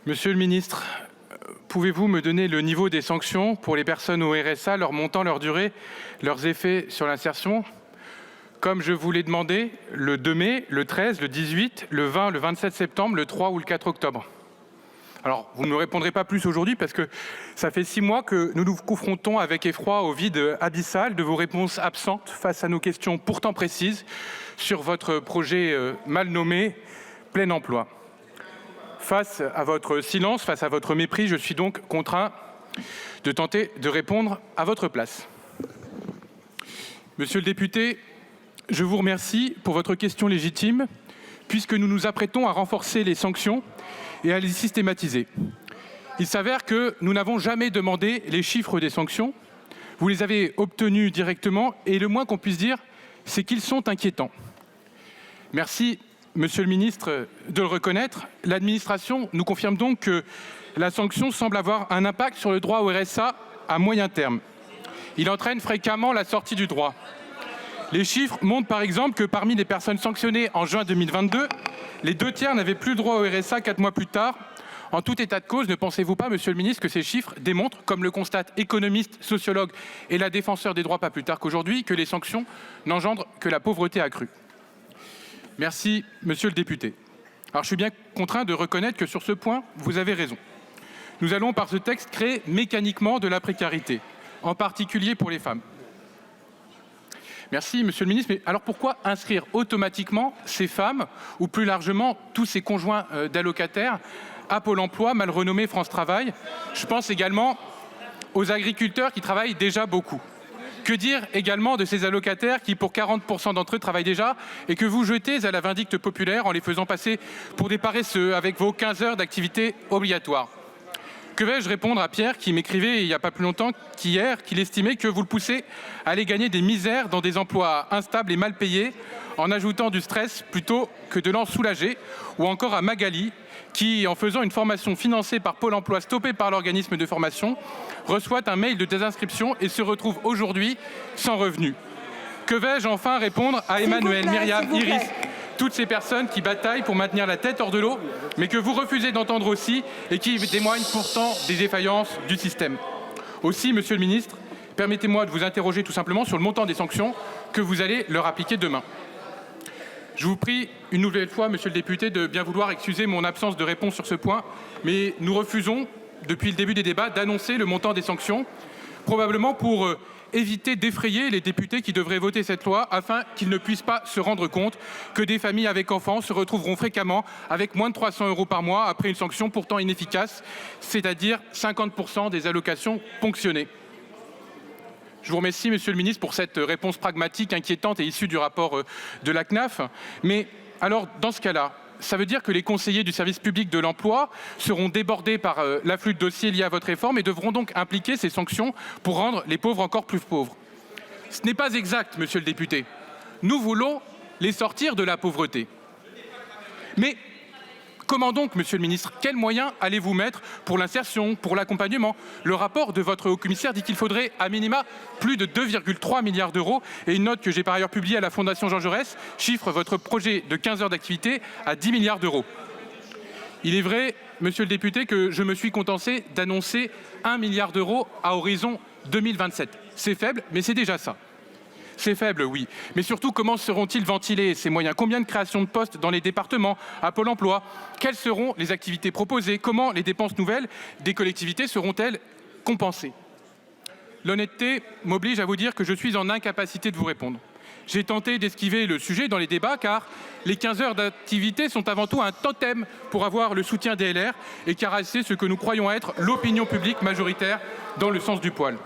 Monsieur le ministre, pouvez-vous me donner le niveau des sanctions pour les personnes au RSA, leur montant, leur durée, leurs effets sur l'insertion? Comme je vous l'ai demandé le 2 mai, le 13, le 18, le 20, le 27 septembre, le 3 ou le 4 octobre. Alors, vous ne me répondrez pas plus aujourd'hui parce que ça fait 6 mois que nous nous confrontons avec effroi au vide abyssal de vos réponses absentes face à nos questions pourtant précises sur votre projet mal nommé « plein emploi ». Face à votre silence, face à votre mépris, je suis donc contraint de tenter de répondre à votre place. Monsieur le député, je vous remercie pour votre question légitime, puisque nous nous apprêtons à renforcer les sanctions et à les systématiser. Il s'avère que nous n'avons jamais demandé les chiffres des sanctions. Vous les avez obtenus directement et le moins qu'on puisse dire, c'est qu'ils sont inquiétants. Merci, Monsieur le ministre, de le reconnaître. L'administration nous confirme donc que la sanction semble avoir un impact sur le droit au RSA à moyen terme. Il entraîne fréquemment la sortie du droit. Les chiffres montrent par exemple que parmi les personnes sanctionnées en juin 2022, les 2/3 n'avaient plus le droit au RSA 4 mois plus tard. En tout état de cause, ne pensez-vous pas, Monsieur le ministre, que ces chiffres démontrent, comme le constatent économistes, sociologues et la défenseure des droits pas plus tard qu'aujourd'hui, que les sanctions n'engendrent que la pauvreté accrue? Merci, Monsieur le député. Alors je suis bien contraint de reconnaître que sur ce point, vous avez raison. Nous allons par ce texte créer mécaniquement de la précarité, en particulier pour les femmes. Merci, Monsieur le ministre. Mais alors pourquoi inscrire automatiquement ces femmes, ou plus largement tous ces conjoints d'allocataires, à Pôle emploi, mal renommé France Travail? Je pense également aux agriculteurs qui travaillent déjà beaucoup. Que dire également de ces allocataires qui, pour 40% d'entre eux, travaillent déjà et que vous jetez à la vindicte populaire en les faisant passer pour des paresseux avec vos 15 heures d'activité obligatoire? Que vais-je répondre à Pierre qui m'écrivait il n'y a pas plus longtemps qu'hier qu'il estimait que vous le poussez à aller gagner des misères dans des emplois instables et mal payés en ajoutant du stress plutôt que de l'en soulager? Ou encore à Magali qui, en faisant une formation financée par Pôle emploi stoppée par l'organisme de formation, reçoit un mail de désinscription et se retrouve aujourd'hui sans revenu? Que vais-je enfin répondre à Emmanuel, Myriam, Iris, toutes ces personnes qui bataillent pour maintenir la tête hors de l'eau, mais que vous refusez d'entendre aussi et qui témoignent pourtant des défaillances du système? Aussi, Monsieur le ministre, permettez-moi de vous interroger tout simplement sur le montant des sanctions que vous allez leur appliquer demain. Je vous prie une nouvelle fois, Monsieur le député, de bien vouloir excuser mon absence de réponse sur ce point, mais nous refusons, depuis le début des débats, d'annoncer le montant des sanctions, probablement pour éviter d'effrayer les députés qui devraient voter cette loi afin qu'ils ne puissent pas se rendre compte que des familles avec enfants se retrouveront fréquemment avec moins de 300 € par mois après une sanction pourtant inefficace, c'est-à-dire 50% des allocations ponctionnées. Je vous remercie, Monsieur le ministre, pour cette réponse pragmatique, inquiétante et issue du rapport de la CNAF. Mais alors, dans ce cas-là, ça veut dire que les conseillers du service public de l'emploi seront débordés par l'afflux de dossiers liés à votre réforme et devront donc impliquer ces sanctions pour rendre les pauvres encore plus pauvres. Ce n'est pas exact, Monsieur le député. Nous voulons les sortir de la pauvreté. Mais comment donc, Monsieur le ministre? Quels moyens allez-vous mettre pour l'insertion, pour l'accompagnement? Le rapport de votre haut-commissaire dit qu'il faudrait à minima plus de 2,3 milliards d'euros et une note que j'ai par ailleurs publiée à la Fondation Jean Jaurès chiffre votre projet de 15 heures d'activité à 10 milliards d'euros. Il est vrai, Monsieur le député, que je me suis contenté d'annoncer 1 milliard d'euros à horizon 2027. C'est faible, mais c'est déjà ça. C'est faible, oui. Mais surtout, comment seront-ils ventilés, ces moyens? Combien de créations de postes dans les départements, à Pôle emploi? Quelles seront les activités proposées? Comment les dépenses nouvelles des collectivités seront-elles compensées? L'honnêteté m'oblige à vous dire que je suis en incapacité de vous répondre. J'ai tenté d'esquiver le sujet dans les débats car les 15 heures d'activité sont avant tout un totem pour avoir le soutien des LR et caresser ce que nous croyons être l'opinion publique majoritaire dans le sens du poil.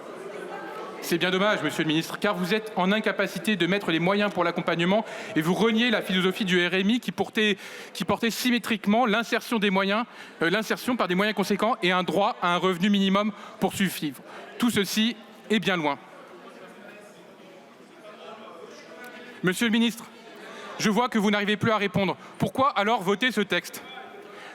C'est bien dommage, Monsieur le ministre, car vous êtes en incapacité de mettre les moyens pour l'accompagnement et vous reniez la philosophie du RMI qui portait symétriquement l'insertion par des moyens conséquents et un droit à un revenu minimum pour survivre. Tout ceci est bien loin. Monsieur le ministre, je vois que vous n'arrivez plus à répondre. Pourquoi alors voter ce texte?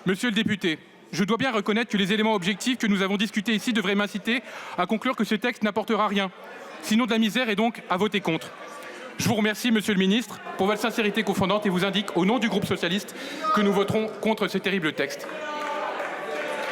Monsieur le député, je dois bien reconnaître que les éléments objectifs que nous avons discutés ici devraient m'inciter à conclure que ce texte n'apportera rien, sinon de la misère et donc à voter contre. Je vous remercie, Monsieur le ministre, pour votre sincérité confondante et vous indique, au nom du groupe socialiste, que nous voterons contre ce terrible texte.